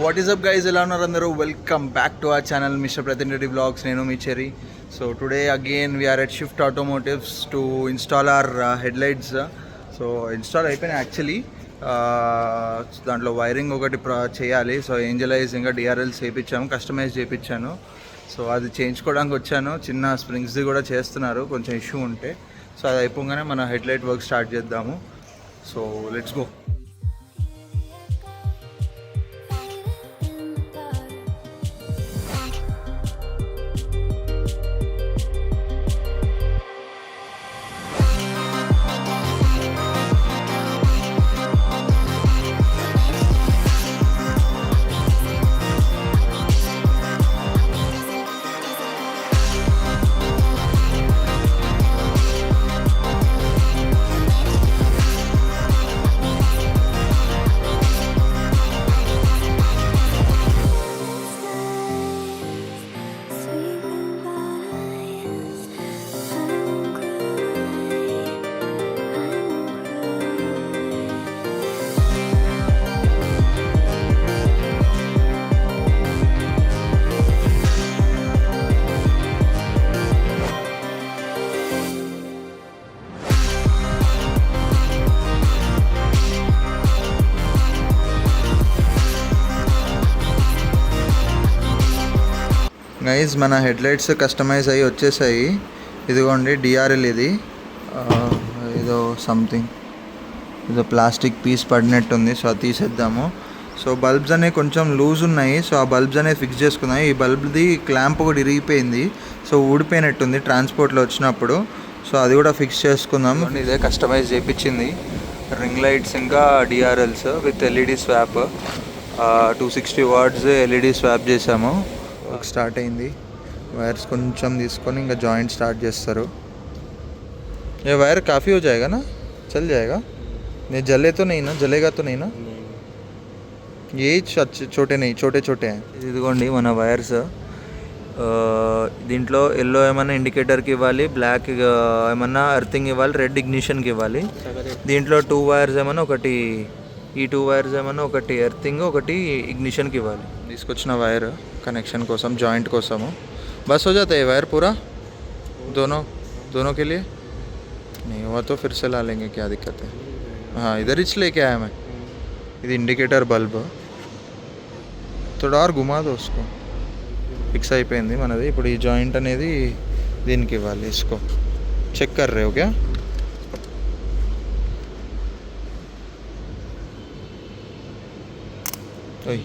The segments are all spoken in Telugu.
వాట్ ఈస్ అప్ గైజ్, ఎలా ఉన్నారు అందరూ? Welcome back to our channel mister Prathinidhi vlogs. నేను మీ Cherry. So today again we're at shift automotives to install our headlights. So install అయిపోయినాయి యాక్చువల్లీ. దాంట్లో వైరింగ్ ఒకటి చేయాలి. సో ఏంజలైజ్ ఇంకా డిఆర్ఎల్స్ చేయించాము, కస్టమైజ్ చేయించాను. సో అది చేయించుకోవడానికి వచ్చాను. చిన్న స్ప్రింగ్స్ది కూడా చేస్తున్నారు, కొంచెం ఇష్యూ ఉంటే. సో అది అయిపోగానే మన హెడ్లైట్ వర్క్ స్టార్ట్ చేద్దాము. So let's go. గైజ్ మన హెడ్లైట్స్ కస్టమైజ్ అయ్యి వచ్చేసాయి. ఇదిగోండి డిఆర్ఎల్. ఇది ఏదో సంథింగ్, ఏదో ప్లాస్టిక్ పీస్ పడినట్టుంది. సో అది తీసేద్దాము. సో బల్బ్స్ అనేవి కొంచెం లూజ్ ఉన్నాయి. సో ఆ బల్బ్స్ అనేవి ఫిక్స్ చేసుకున్నాయి. ఈ బల్బ్ది క్లాంప్ ఒకటి ఇరిగిపోయింది. సో ఊడిపోయినట్టుంది ట్రాన్స్పోర్ట్లో వచ్చినప్పుడు. సో అది కూడా ఫిక్స్ చేసుకుందాం. ఇదే కస్టమైజ్ చేయించింది. రింగ్ లైట్స్ ఇంకా DRLs with LED swap. 260 watts LED swap చేసాము. స్టార్ట్ అయింది. వైర్స్ కొంచెం తీసుకొని ఇంకా జాయింట్ స్టార్ట్ చేస్తారు. ये वायर काफ़ी हो जाएगा ना, चल जाएगा. नहीं जले तो नहीं ना, जलेगा तो नहीं ना? ये छोटे नहीं, छोटे छोटे हैं. ఇదిగోండి మన వైర్స్. దీంట్లో ఎల్లో ఏమన్నా ఇండికేటర్కి ఇవ్వాలి, బ్లాక్ ఏమన్నా అర్థింగ్ ఇవ్వాలి, రెడ్ ఇగ్నిషన్కి ఇవ్వాలి. దీంట్లో 2 వైర్స్ ఏమన్నా ఒకటి, ఈ 2 వైర్స్ ఏమన్నా ఒకటి ఎర్తింగ్, ఒకటి ఇగ్నిషన్కి ఇవ్వాలి. తీసుకొచ్చిన వైర్ कनेक्शन कोसम, जॉइंट कोसम. बस हो जाता है वायर पूरा दोनों के लिए? नहीं हुआ तो फिर से ला लेंगे, क्या दिक्कत है. हाँ इधर ही लेके आया मैं. ఇది ఇండికేటర్ బల్బ్. थोड़ा और घुमा दो उसको. ఫిక్స్ అయిపోయింది మనది. ఇప్పుడు ఈ జాయింట్ అనేది దీనికి ఇవ్వాలి. इसको చెక్ कर रहे हो क्या? ओए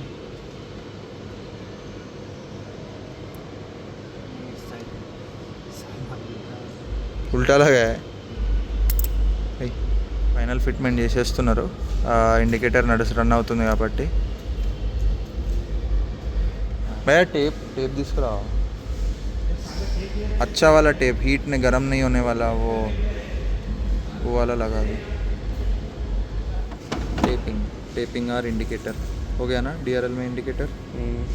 ఉల్టా లాగా ఫైనల్ ఫిట్మెంట్ చేసేస్తున్నారు. ఇండికేటర్ రన్ అవుతుంది కాబట్టి. भैया टेप తీసుకురా. अच्छा वाला टेप, हीट में गर्म नहीं होने वाला, वो वाला लगा दो. टेपिंग और इंडिकेटर हो गया ना. डीआरएल में इंडिकेटर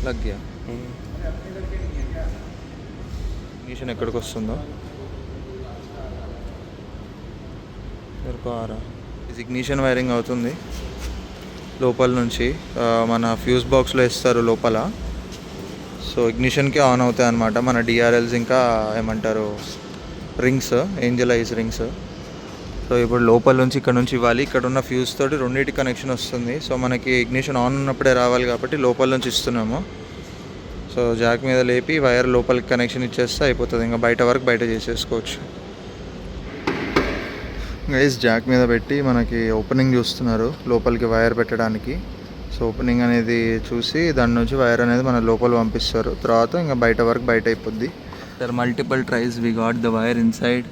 लग गया. इग्निशन ఎక్కడికి వస్తుందో ఇగ్నిషన్ వైరింగ్ అవుతుంది లోపల నుంచి. మన ఫ్యూజ్ బాక్స్లో ఇస్తారు లోపల. సో ఇగ్నిషన్కి ఆన్ అవుతాయి అన్నమాట మన డిఆర్ఎల్స్ ఇంకా ఏమంటారు రింగ్స్, ఏంజలైజ్ రింగ్స్. సో ఇప్పుడు లోపల నుంచి ఇక్కడ నుంచి ఇవ్వాలి. ఇక్కడ ఉన్న ఫ్యూజ్ తోటి రెండింటి కనెక్షన్ వస్తుంది. సో మనకి ఇగ్నిషన్ ఆన్ ఉన్నప్పుడే రావాలి కాబట్టి లోపల నుంచి ఇస్తున్నాము. సో జాక్ మీద లేపి వైర్ లోపలికి కనెక్షన్ ఇచ్చేస్తే అయిపోతుంది. ఇంకా బయట వరకు బయట చేసేసుకోవచ్చు. గైస్ జాక్ మీద పెట్టి మనకి ఓపెనింగ్ చూస్తున్నారు లోపలికి వైర్ పెట్టడానికి. సో ఓపెనింగ్ అనేది చూసి దాని నుంచి వైర్ అనేది మన లోపల పంపిస్తారు. తర్వాత ఇంకా బయట వరకు బయట అయిపోద్ది. Sir multiple tries we got the wire inside.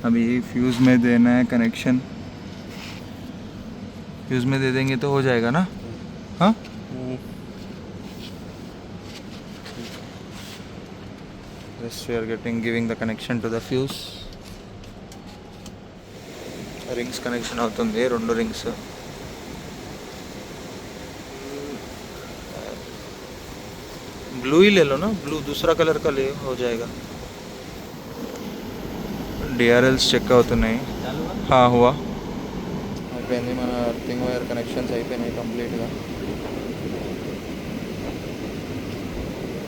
अभी फ्यूज़ में देना है कनेक्शन. फ्यूज़ में दे देंगे तो हो जाएगा ना. हाँ just we are giving the connection to the fuse. Rings connection అవుతుంది. 2 రింగ్స్. ब्लू ही ले लो ना, ब्लू दूसरा कलर का ले हो जाएगा. డిఆర్ఎల్స్ చెక్ అవుతున్నాయి. హువా అయిపోయింది. మన అర్థింగ్ వైర్ కనెక్షన్స్ అయిపోయినాయి కంప్లీట్గా.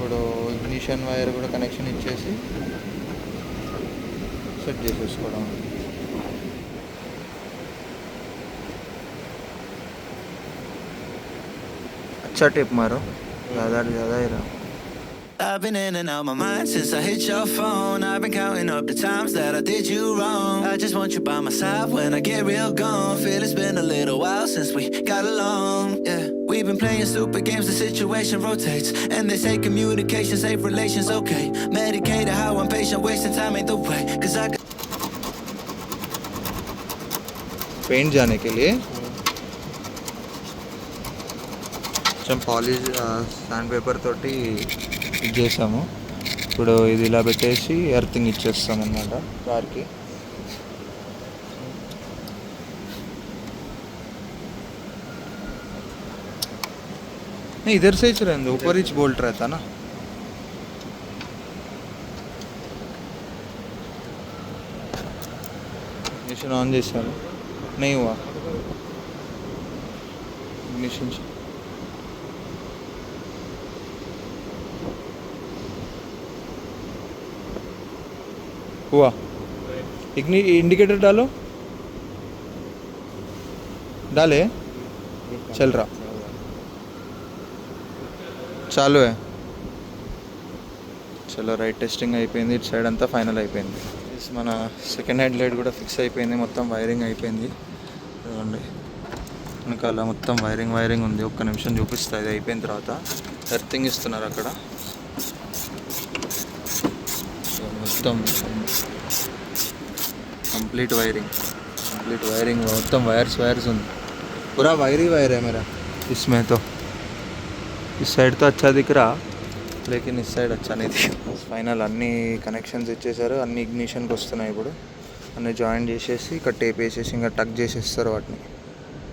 ఇప్పుడు ఇగ్నిషన్ వైర్ కూడా కనెక్షన్ ఇచ్చేసి సెట్ చేసేసుకోవడం. अच्छा टिप मारो, ज़्यादा ही रहा. I've been in and out my mind since I hit your phone. I've been counting up the times that I did you wrong. I just want you by my side when I get real gone. Feel it's been a little while since we got along. Yeah, we've been playing stupid games, the situation rotates. And they say communication save relations, okay. Medicated how I'm patient, wasting time ain't the way. Cause I paint जाने के लिए కొంచెం పాలిష్ శాండ్ పేపర్ తోటి ఇది చేసాము. ఇప్పుడు ఇది ఇలా పెట్టేసి ఎర్తింగ్ ఇచ్చేస్తాం అన్నమాట కార్కి. इधर से ही रहेंगे, ऊपर ही बोल्ट रहता ना. इग्निशन ऑन చేశాను, नहीं हुआ इग्निशन. हुआ इंडिकेटर डालो, डाले, चल रहा, చాలు. చలో రైట్ టెస్టింగ్ అయిపోయింది. ఇటు సైడ్ అంతా ఫైనల్ అయిపోయింది. మన సెకండ్ హ్యాండ్ లైట్ కూడా ఫిక్స్ అయిపోయింది. మొత్తం వైరింగ్ అయిపోయింది. చూడండి వెనకాల మొత్తం వైరింగ్ ఉంది. ఒక్క నిమిషం చూపిస్తా ఇది అయిపోయిన తర్వాత. ఎర్తింగ్ ఇస్తున్నారు అక్కడ. మొత్తం कंप्लीट वायरिंग మొత్తం वायर्स ఉంది. पूरा वायर है मेरा इसमें. तो इस साइड तो अच्छा दिख रहा, लेकिन इस साइड अच्छा नहीं दिख. ఫైనల్ అన్ని కనెక్షన్స్ ఇచ్చేసారు. అన్ని ఇగ్నిషన్కి వస్తున్నాయి. ఇప్పుడు అన్నీ జాయిన్ చేసేసి ఇక్కడ టేప్ వేసేసి ఇంకా టక్ చేసేస్తారు వాటిని.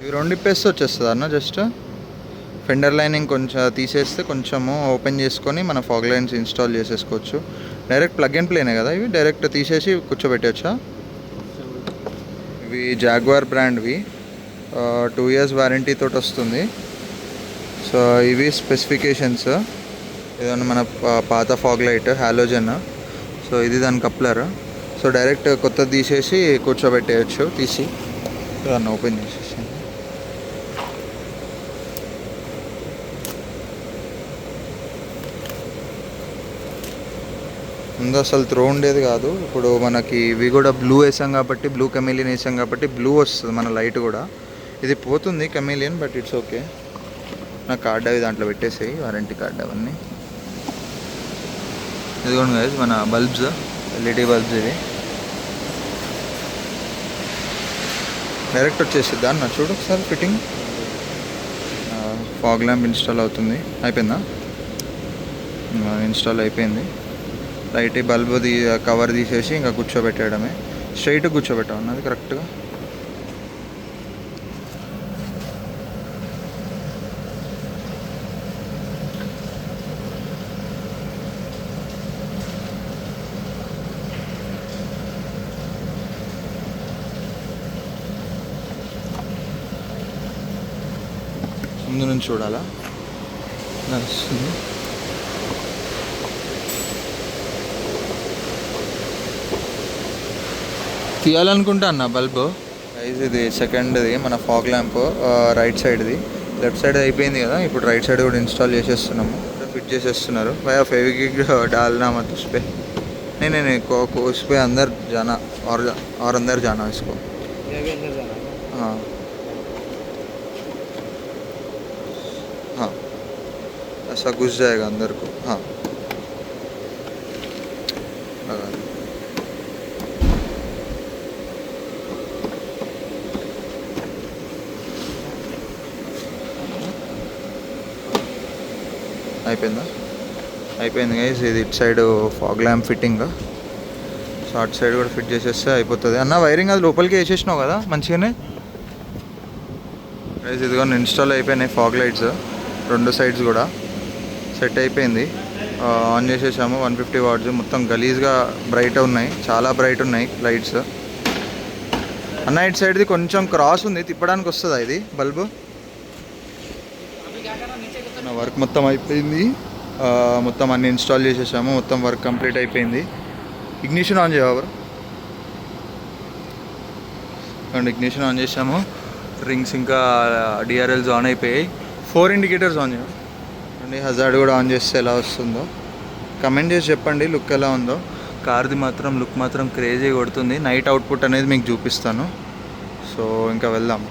ఇవి రెండు ఇప్పేస్తే వచ్చేస్తుంది అన్న. జస్ట్ ఫెండర్ లైనింగ్ కొంచెం తీసేస్తే కొంచెము ఓపెన్ చేసుకొని మన ఫాగ్ లైన్స్ ఇన్స్టాల్ చేసేసుకోవచ్చు. డైరెక్ట్ ప్లగ్ అండ్ ప్లేనే కదా ఇవి, డైరెక్ట్ తీసేసి కూర్చోబెట్టచ్చా. ఇవి జాగ్వార్ బ్రాండ్వి, 2 years వారంటీ తోటి వస్తుంది. సో ఇవి స్పెసిఫికేషన్స్. ఏదన్నా మన పాత ఫాగ్ లైట్ హాలోజన్. సో ఇది దాని కప్లర్. సో డైరెక్ట్ కొత్తది తీసేసి కూర్చోబెట్టేయచ్చు. తీసి దాన్ని ఓపెన్ చేసేసి ముందు అసలు త్రో ఉండేది కాదు. ఇప్పుడు మనకి ఇవి కూడా బ్లూ వేసాం కాబట్టి, బ్లూ కెమిలియన్ వేసాం కాబట్టి బ్లూ వస్తుంది మన లైట్ కూడా. ఇది పోతుంది కెమిలియన్, బట్ ఇట్స్ ఓకే. నా కార్డ్ అవి దాంట్లో పెట్టేసాయి, వారంటీ కార్డ్ అవన్నీ. ఇదిగోండి గైస్ మన బల్బ్స్, ఎల్ఈడి బల్బ్స్. ఇవి డైరెక్ట్ వచ్చేసిద్దా అన్న. చూడు ఒకసారి ఫిట్టింగ్. ఫాగ్ ల్యాంప్ ఇన్స్టాల్ అవుతుంది. అయిపోయిందా? ఇన్స్టాల్ అయిపోయింది. లైట్ బల్బ్ కవర్ తీసేసి ఇంకా కూర్చోబెట్టడమే. స్ట్రైట్గా కూర్చోబెట్టాం అన్నది కరెక్ట్గా. ముందు నుంచి చూడాలా నడుస్తుంది. తీయాలనుకుంటా అన్న బల్బు. ఇది సెకండ్ది మన ఫాగ్ ల్యాంప్, రైట్ సైడ్ది. లెఫ్ట్ సైడ్ అయిపోయింది కదా, ఇప్పుడు రైట్ సైడ్ కూడా ఇన్స్టాల్ చేసేస్తున్నాము. फिट చేసేస్తున్నారు. भैया फेविक्विक डालना मत उस पर. नहीं उस पर अंदर जाना और अंदर जाना इसको. ये भी अंदर जाना. हाँ हाँ ऐसा घुस जाएगा अंदर को. हाँ लगा. అయిపోయింది గైస్. ఇది ఇటు side fog lamp fitting. So అటు సైడ్ కూడా ఫిట్ చేసేస్తే అయిపోతుంది అన్న. వైరింగ్ అది లోపలికి వేసేసినావు కదా మంచిగానే గైస్. ఇదిగో ఇన్స్టాల్ అయిపోయినాయి ఫాగ్ లైట్స్, రెండు సైడ్స్ కూడా సెట్ అయిపోయింది. ఆన్ చేసేసాము. 150 watts. మొత్తం గలీజ్గా బ్రైట్ ఉన్నాయి, చాలా బ్రైట్ ఉన్నాయి లైట్స్ అన్న. ఇటు సైడ్ది కొంచెం క్రాస్ ఉంది, తిప్పడానికి వస్తుందా ఇది బల్బు? నా వర్క్ మొత్తం అయిపోయింది. మొత్తం అన్ని ఇన్స్టాల్ చేసేసాము. మొత్తం వర్క్ కంప్లీట్ అయిపోయింది. ఇగ్నిషన్ ఆన్ చేయవా బ్రో? అండ్ ఇగ్నిషన్ ఆన్ చేసాము. రింగ్స్ ఇంకా డిఆర్ఎల్స్ ఆన్ అయిపోయాయి. 4 ఇండికేటర్స్ ఆన్ చేయాలి అండి. హజార్డ్ కూడా ఆన్ చేస్తే ఎలా వస్తుందో కమెంట్ చేసి చెప్పండి. లుక్ ఎలా ఉందో. కార్ది మాత్రం లుక్ మాత్రం క్రేజీ కొడుతుంది. నైట్ అవుట్పుట్ అనేది మీకు చూపిస్తాను. సో ఇంకా వెళ్దాం.